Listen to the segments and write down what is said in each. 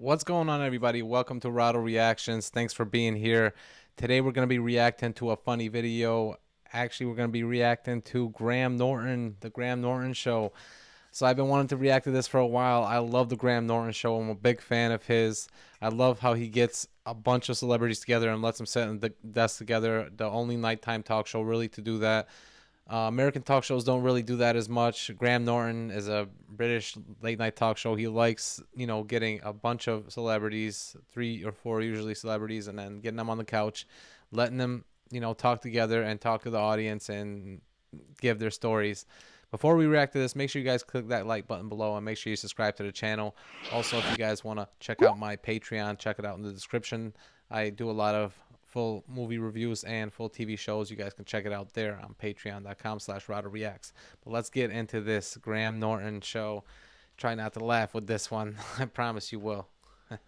What's going on, everybody? Welcome to Rado Reactions. Thanks for being here. Today we're going to be reacting to a funny video. Actually, we're going to be reacting to Graham Norton, the Graham Norton Show. So I've been wanting to react to this for a while. I love the Graham Norton Show. I'm a big fan of his. I love how he gets a bunch of celebrities together and lets them sit in the desk together. The only nighttime talk show really to do that. American talk shows don't really do that as much. Graham Norton is a British late night talk show. He likes, getting a bunch of celebrities, 3 or 4 usually celebrities, and then getting them on the couch, letting them, talk together and talk to the audience and give their stories. Before we react to this, make sure you guys click that like button below and make sure you subscribe to the channel. Also, if you guys want to check out my Patreon, check it out in the description. I do a lot of full movie reviews and full TV shows. You guys can check it out there on patreon.com/RadoReacts. But let's get into this Graham Norton Show. Try not to laugh with this one. I promise you will.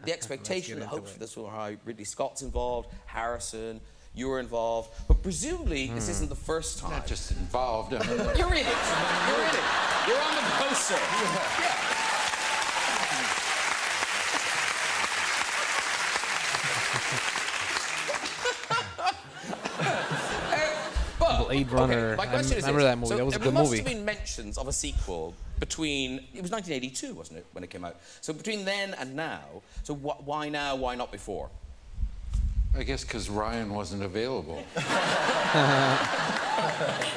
The expectation and hope for this one, how Ridley Scott's involved, Harrison, you're involved, but presumably this isn't the first time. Not just involved. I mean, You're in it. You're in it. You're on the poster. Yeah. Bladerunner. My question is remember that movie. So that was a there good must movie. have been mentions of a sequel between, it was 1982, wasn't it, when it came out? So between then and now, so why now, why not before? I guess because Ryan wasn't available.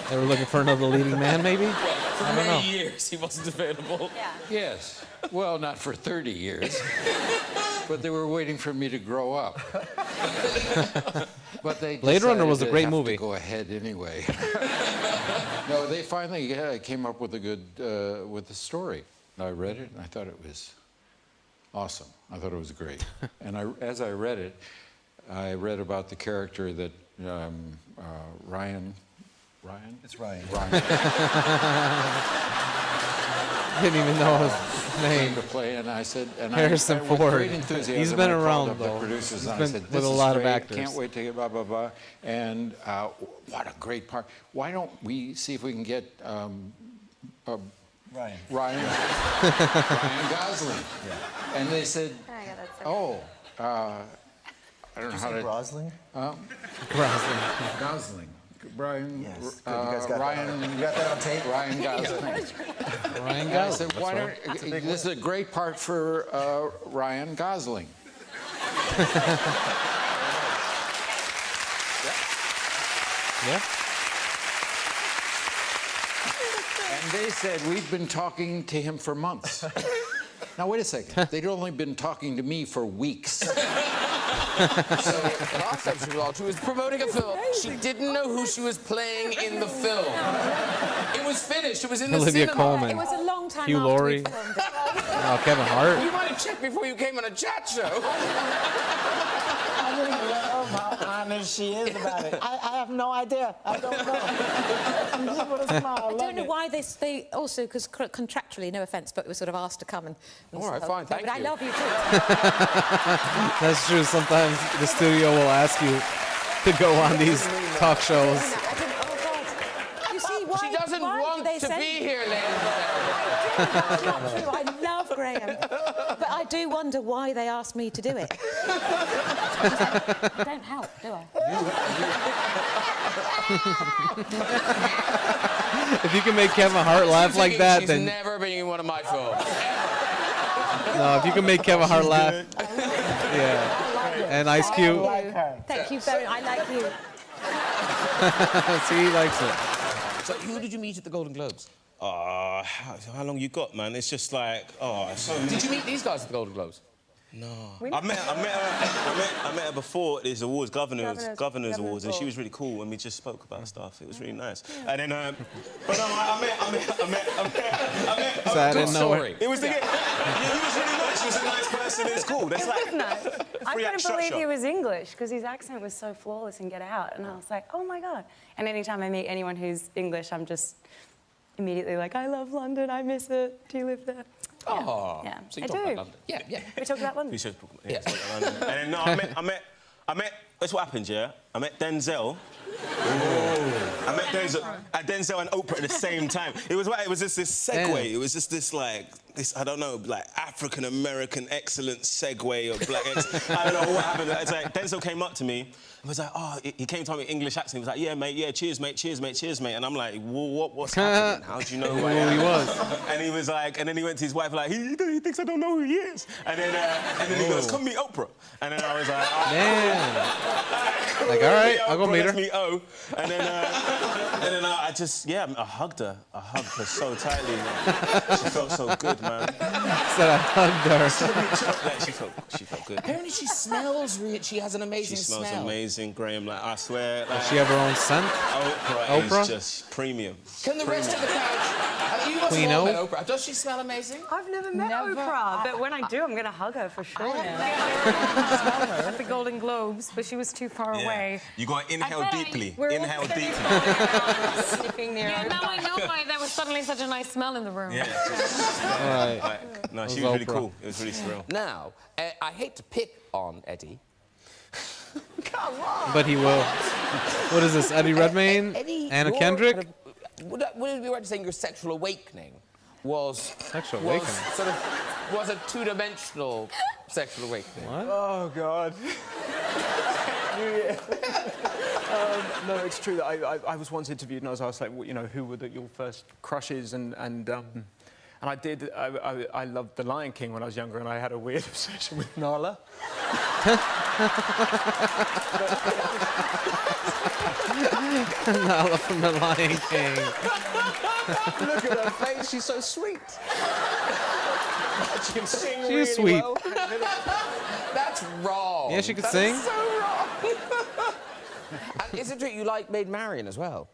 They were looking for another leading man, maybe? Well, for many years he wasn't available. Yeah. Yes. Well, not for 30 years. But they were waiting for me to grow up. But they Bladerunner was a great have movie. To go ahead anyway. No, they finally came up with a good with the story. I read it and I thought it was awesome. I thought it was great. And as I read it, I read about the character that Ryan. It's Ryan. Didn't even know his name. To play, and I said, and Harrison with Ford. great enthusiasm, He's been I called around, up though. The producers He's and been I said, with this a is lot of great. actors. Can't wait to get blah blah blah. And what a great part! Why don't we see if we can get Ryan. Ryan Gosling? Yeah. And they said, Oh my God, that's so I don't know how to. Gosling? Gosling. Brian. Yes. Good. You guys got Ryan. That. You got that on tape? Ryan Gosling. Ryan And I Gosling. said, why don't, this is a great part for Ryan Gosling. Yeah. And they said, we've been talking to him for months. Now, wait a second. They'd only been talking to me for weeks. So last time she was promoting a film. She didn't know who she was playing in the film. It was finished. It was in the Olivia cinema. Coleman. It was a long time Hugh after Laurie. we filmed it. Oh, Kevin Hart. You might have checked before you came on a chat show. I didn't love how honest she is about it. I have no idea. I don't know. Just with a smile. I don't know why they also, because contractually, no offence, but we were sort of asked to come and All right, fine, thank but you. I love you too. That's true. Sometimes the studio will ask you to go on these talk shows. Oh God. You see, why, She doesn't why want do they to send be here, ladies. It's not true. I love Graham. But I do wonder why they asked me to do it. I don't help, do I? If you can make Kevin Hart laugh like that, She's then never been in one of my films. no. If you can make Kevin Hart laugh, yeah. And Ice Cube, Thank you very much. I like you. see, he likes it. So who did you meet at the Golden Globes? How long you got, man? It's just like, so Did you meet these guys at the Golden Globes? No. I met her before these awards, Governors Awards, and she was really cool, and we just spoke about stuff. It was really nice. And then, but no, I met. So I didn't know it. It was he was really nice. She was a nice person. It's cool. That's like nice. I free couldn't act believe structure. he was English because his accent was so flawless in Get Out, and I was like, oh my God. And anytime I meet anyone who's English, I'm just immediately like, I love London, I miss it. Do you live there? Oh, Yeah, so you I talk do. about London. Yeah, yeah. We talked about London. We should, yeah. Talk about London. And then, no, I met. That's what happened, yeah. I met Denzel. I met Denzel and Oprah at the same time. It was just this segue. It was just this like this, I don't know, like African-American excellent segue or black I don't know what happened. It's like, Denzel came up to me and was like, oh, he came to me in English accent. He was like, yeah, mate, yeah, cheers, mate, cheers, mate, cheers, mate. And I'm like, well, what's happening? How do you know who I am? He was. And he was like, and then he went to his wife like, he thinks I don't know who he is. And then he goes, come meet Oprah. And then I was like, oh. Damn. Like, all right, I'll go meet her. Let's meet O. And then I just, yeah, I hugged her. I hugged her so tightly, man. She felt so good, man. Said I hugged her. She felt good. Apparently she smells she has an amazing She smells smell. amazing, Graham. Like, I swear. Like, Does she have her own scent? Oprah is just premium. Can the rest of the couch... You must Queen have all O? met Oprah. Does she smell amazing? I've never met Oprah, but when I do, I'm going to hug her for sure. At the Golden Globes, but she was too far away. You got to inhale deeply. We're Inhale all deeply. Sniffing near Yeah, now I know why there was suddenly such a nice smell in the room. Yeah. All right. No, she was was really Oprah. cool. It was really surreal. Now, I hate to pick on Eddie. But he will. What is this, Eddie Redmayne? Eddie, Anna your Kendrick? kind of- would it be right to saying your sexual awakening was... Sexual awakening? Was a two-dimensional sexual awakening? What? Oh, God. No, it's true that I was once interviewed and I was asked, like, you know, who were your first crushes, and I did. I loved The Lion King when I was younger, and I had a weird obsession with Nala. Nala from The Lion King. Look at her face, she's so sweet. She can sing She really is sweet. well. That's wrong. Yeah, she could That's sing. so wrong. And isn't it you like Maid Marian as well?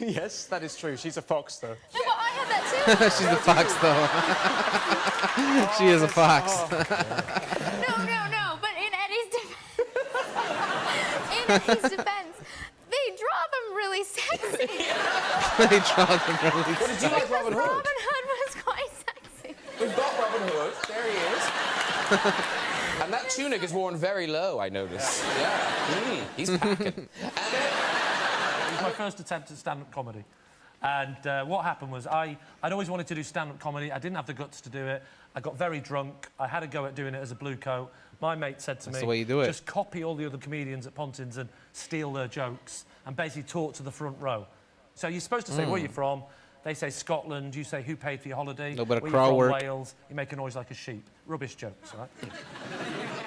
Yes, that is true. She's a fox, though. Yeah, but I had that too. She's a fox, though. She is a fox. No, but in Eddie's defense, they draw them really sexy. They draw them really What did you like Robin Hood? Robin Hood was quite sexy. We've got Robin Hood. There he is. And that tunic is worn very low, I notice. Yeah. He's packing. It was my first attempt at stand-up comedy. And what happened was I'd always wanted to do stand-up comedy. I didn't have the guts to do it. I got very drunk. I had a go at doing it as a blue coat. My mate said to me, the way you do it. just copy all the other comedians at Pontins and steal their jokes and basically talk to the front row. So you're supposed to say, where are you from? They say Scotland. You say, who paid for your holiday? No, but a Where crowd you from? work. Wales. You make a noise like a sheep. Rubbish jokes, right?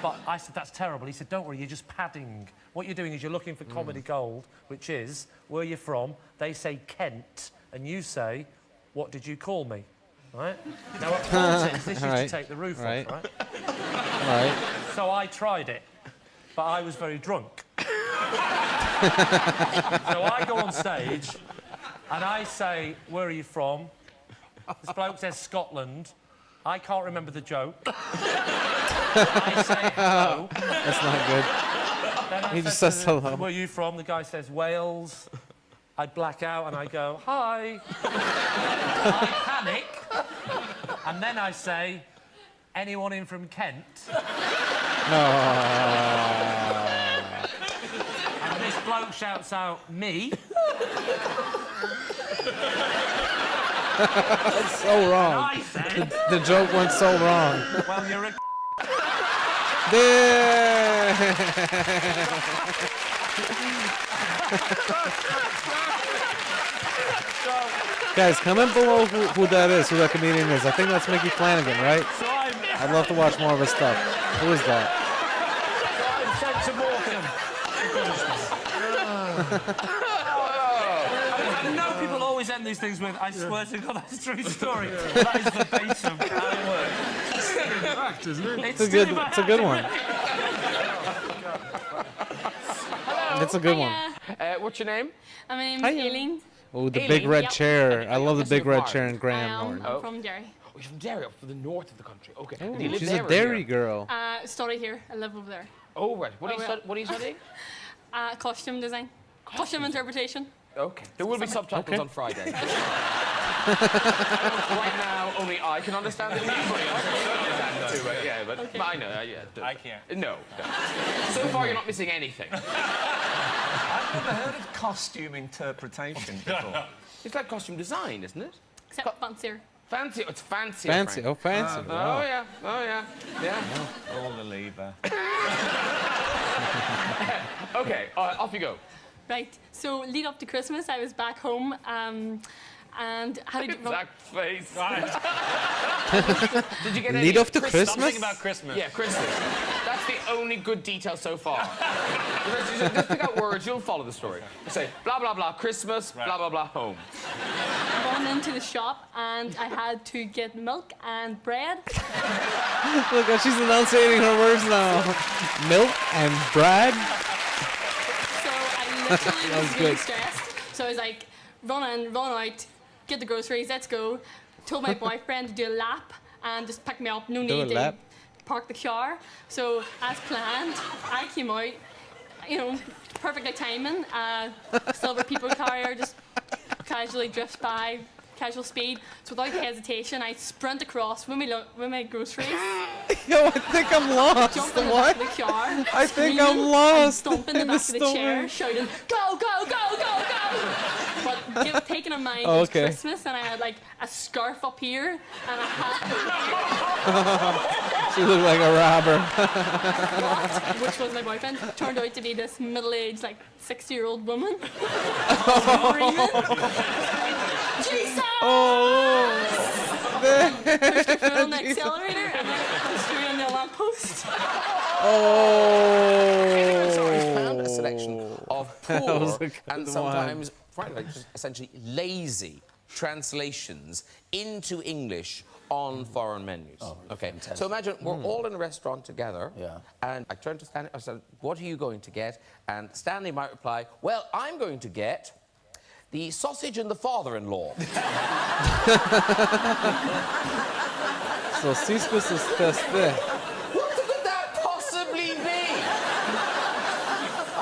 But I said, that's terrible. He said, don't worry, you're just padding. What you're doing is you're looking for comedy gold, which is, where you're from? They say Kent, and you say, what did you call me? Right? Now, at Pontins, this used to take the roof off, right? All right. So I tried it, but I was very drunk. So I go on stage, and I say, where are you from? This bloke says Scotland. I can't remember the joke. I say hello. That's not good. Then I He just said says to him, hello. where are you from? The guy says Wales. I black out and I go, hi. I panic. And then I say, anyone in from Kent? And this bloke shouts out, me. That's so wrong. And I said, The joke went so wrong. well, you're a Guys, comment below who that is, who that comedian is. I think that's Mickie Flannigan, right? So I'd love to watch more of his stuff. Who is that? I'm sent to Morecambe. I know people always end these things with, I swear to God, that's a true story. That is verbatim how it works. It's still in fact, isn't it? It's a good one. It's a good one. What's your name? My name's Aileen. Oh, the big red chair. I love the big red chair in I Graham am Norton. from Derry. Oh, you're from Derry, up from the north of the country. Okay. Oh, Do you live she's there a or dairy here? girl. Study here. I live over there. Oh, right. What are you well. studying? Costume design. Costume interpretation. Okay. There will be subtitles Okay. on Friday. Right now, only I can understand it. Everybody else can understand it too. Yeah, but I know. Yeah. I can't. No. So far, you're not missing anything. I've never heard of costume interpretation before. It's like costume design, isn't it? Except fancier. Fancy. It's fancy. Fancy. Oh, fancy. Wow. Oh yeah. Oh yeah. Yeah. All the lever. Okay. Off you go. Right, so lead up to Christmas, I was back home and had a... Exact face. Right. Did you get Lead up to Christmas? Something about Christmas. Yeah, Christmas. That's the only good detail so far. Just pick out words, you'll follow the story. Say, blah, blah, blah, Christmas, right. blah, blah, blah, home. Gone into the shop and I had to get milk and bread. Look, she's enunciating her words now. Milk and bread. So I literally was really stressed. So I was like, run out, get the groceries, let's go. Told my boyfriend to do a lap and just pick me up, no need to park the car. So as planned, I came out, you know, perfectly timing. Silver people carrier just casually drifts by, casual speed. So without hesitation, I sprint across with my groceries. Yo, I think I'm lost. Jump in the back of the car. I think I'm lost. Stop in the back of the chair, shouting, "Go, go, go, go, go!" But taking in mind it was Christmas, and I had like a scarf up here and a hat. She looked like a robber. Which was my boyfriend. Turned out to be this middle-aged, like 60-year-old woman. Jesus! Oh! Pushed her foot on the accelerator and then pushed her in the lamppost. Oh! Found a selection of poor and sometimes, frankly, just essentially lazy translations into English on foreign menus. Oh, okay. Fantastic. So imagine we're all in a restaurant together, and I turned to Stanley. I said, "What are you going to get?" And Stanley might reply, "Well, I'm going to get the sausage and the father-in-law." Sosiscos este. What could that possibly be?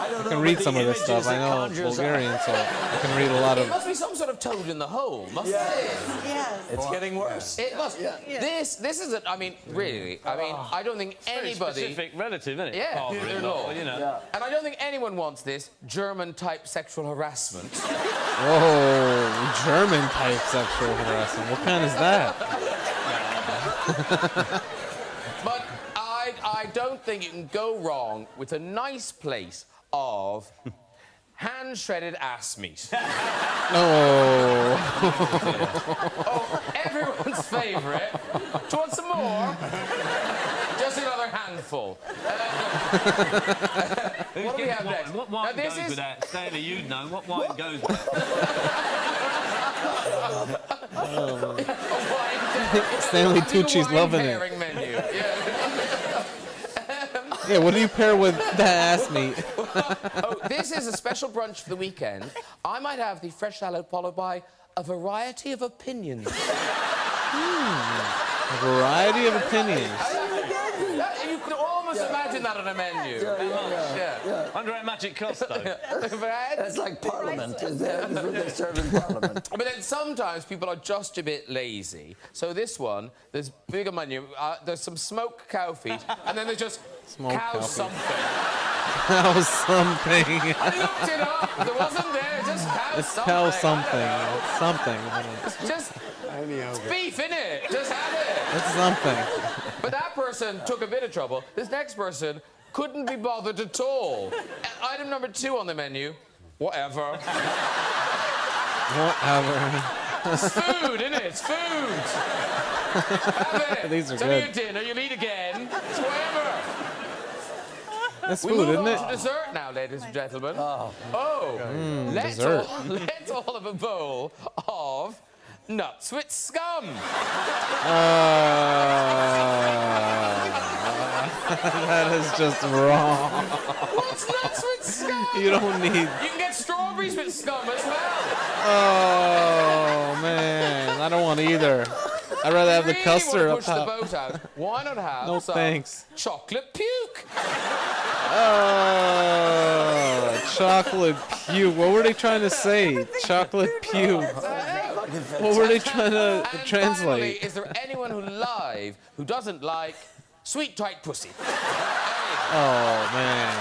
I can read some of this stuff. I know Bulgarian, so I can read a lot of... It must be some sort of toad in the hole, must it? Yes. It's getting worse. It must. This is I mean, really. I mean, I don't think anybody. Very specific relative, isn't it? Yeah, Father-in-law, well, you know. And I don't think anyone wants this German-type sexual harassment. Whoa, German-type sexual harassment. What kind is that? But I don't think you can go wrong with a nice place of hand-shredded ass meat. Oh. Oh, everyone's favourite. Do you want some more? Just another handful. What do we have next? What wine goes with that? Stanley, you'd know. What wine goes with that? Stanley Tucci's loving it. Menu. Yeah, what do you pair with that ass meat? Oh, this is a special brunch for the weekend. I might have the fresh salad followed by a variety of opinions. A variety of opinions. You could almost imagine that on a menu. Yeah. Under a magic cost, though. That's like Parliament. That's what they serve in Parliament. But then sometimes people are just a bit lazy. So this one, there's bigger menu. There's some smoked cow feet, and then there's just cow something. Cow something. I looked it up. There wasn't there. Just cow It's something. cow something. It's something. It's just beef, innit? Just have it. It's something. But that person took a bit of trouble. This next person couldn't be bothered at all. Item number 2 on the menu. Whatever. Whatever. It's food, innit? It's food. Have it. These are It's good. only your dinner. You'll eat again. It's whatever. That's We food, move isn't on it? to dessert now, ladies and gentlemen. Let's dessert. all have a bowl of nuts with scum. That is just wrong. What's nuts with scum? You don't need... You can get strawberries with scum as well. Oh, man. I don't want either. I'd rather have the Really custard wanna up push top. the boat out. Why not have No, some thanks. chocolate puke? Oh, chocolate puke. What were they trying to say? Chocolate puke. What were they trying to And translate? finally, is there anyone who doesn't like sweet tight pussy? Oh, man.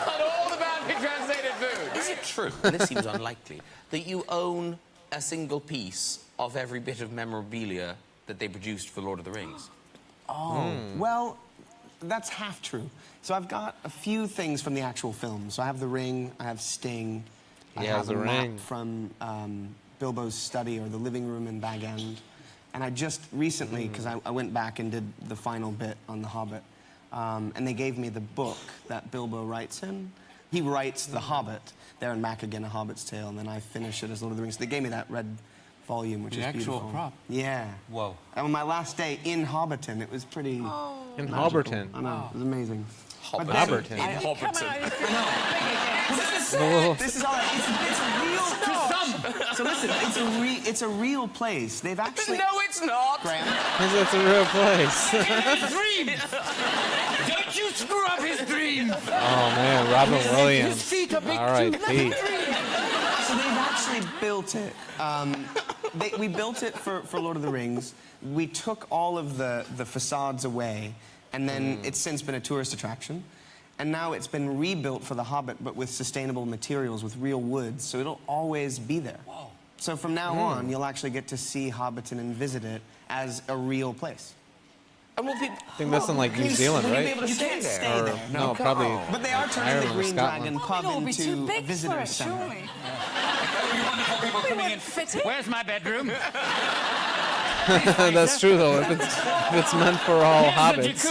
Well done, all the badly translated food. Is it true, and this seems unlikely, that you own a single piece of every bit of memorabilia that they produced for Lord of the Rings. Oh, well, that's half true. So I've got a few things from the actual film. So I have the ring, I have Sting, I have a map from Bilbo's study or the living room in Bag End. And I just recently, because I went back and did the final bit on The Hobbit, and they gave me the book that Bilbo writes in. He writes The Hobbit, there in Back Again, A Hobbit's Tale, and then I finish it as Lord of the Rings. So they gave me that red volume, which is beautiful. The actual prop? Yeah. Whoa. And on my last day in Hobbiton, it was pretty In magical. Hobbiton. I know, it was amazing. Hobbiton. In Hobbiton. This is all right. It's a real... So listen, it's a real place. They've actually... No, it's not! Graham. It's a real place. Dream! Don't you screw up his dream! Oh man, Robin Williams. R.I.P. So they've actually built it. We built it for Lord of the Rings. We took all of the facades away, and then it's since been a tourist attraction. And now it's been rebuilt for The Hobbit, but with sustainable materials, with real wood, so it'll always be there. Whoa. So from now on, you'll actually get to see Hobbiton and visit it as a real place. And will people... I think that's in like New Zealand, will you right? be able to stay there? there. No, probably. But they are turning the Ireland or Green Scotland. Dragon pub into a visitor center. Where's my bedroom? That's true though. If it's meant for all hobbits.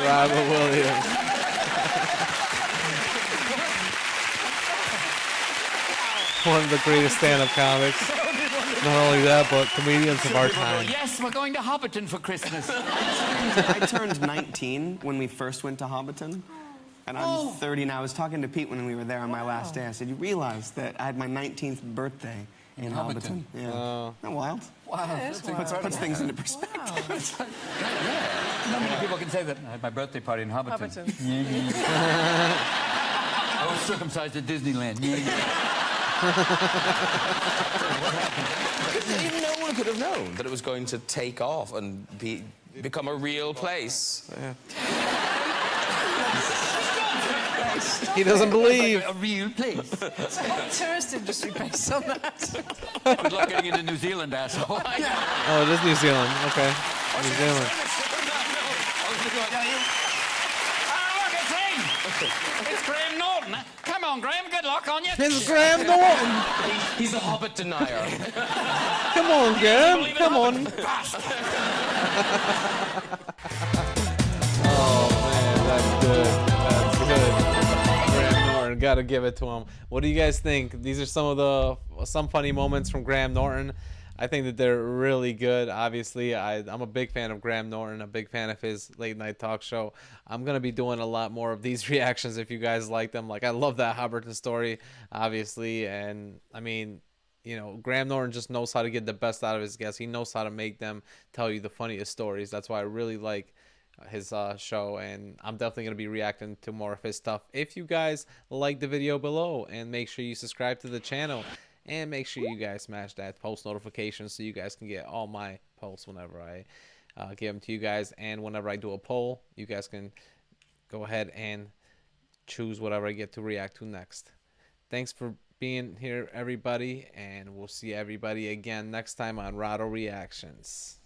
Robin Williams. One of the greatest stand-up comics. Not only that, but comedians of our time. Yes, we're going to Hobbiton for Christmas. I turned 19 when we first went to Hobbiton. And I'm 30 now. I was talking to Pete when we were there on my last day. I said, you realize that I had my 19th birthday in Hobbiton? Yeah. Isn't that wild? Wow. Puts things into perspective. Not many people can say that. I had my birthday party in Hobbiton. I was circumcised at Disneyland. No one could have known that it was going to take off and become a real place. He doesn't believe. A real place. It's a whole tourist industry based on that. Good luck getting into New Zealand, asshole. Oh, it is New Zealand. Okay. New Zealand. It's Graham Norton. Come on, Graham, good luck on you. It's Graham Norton. He's a Hobbit denier. Come on, Graham. Come on. Oh, man, that's good. That's good. Graham Norton, gotta give it to him. What do you guys think? These are some funny moments from Graham Norton. I think that they're really good. Obviously, I'm a big fan of Graham Norton, a big fan of his late night talk show. I'm going to be doing a lot more of these reactions if you guys like them. Like, I love that Hobbiton story, obviously. And, I mean, you know, Graham Norton just knows how to get the best out of his guests. He knows how to make them tell you the funniest stories. That's why I really like his show, and I'm definitely going to be reacting to more of his stuff. If you guys like the video below, and make sure you subscribe to the channel. And make sure you guys smash that post notification so you guys can get all my posts whenever I give them to you guys. And whenever I do a poll, you guys can go ahead and choose whatever I get to react to next. Thanks for being here, everybody. And we'll see everybody again next time on Rado Reactions.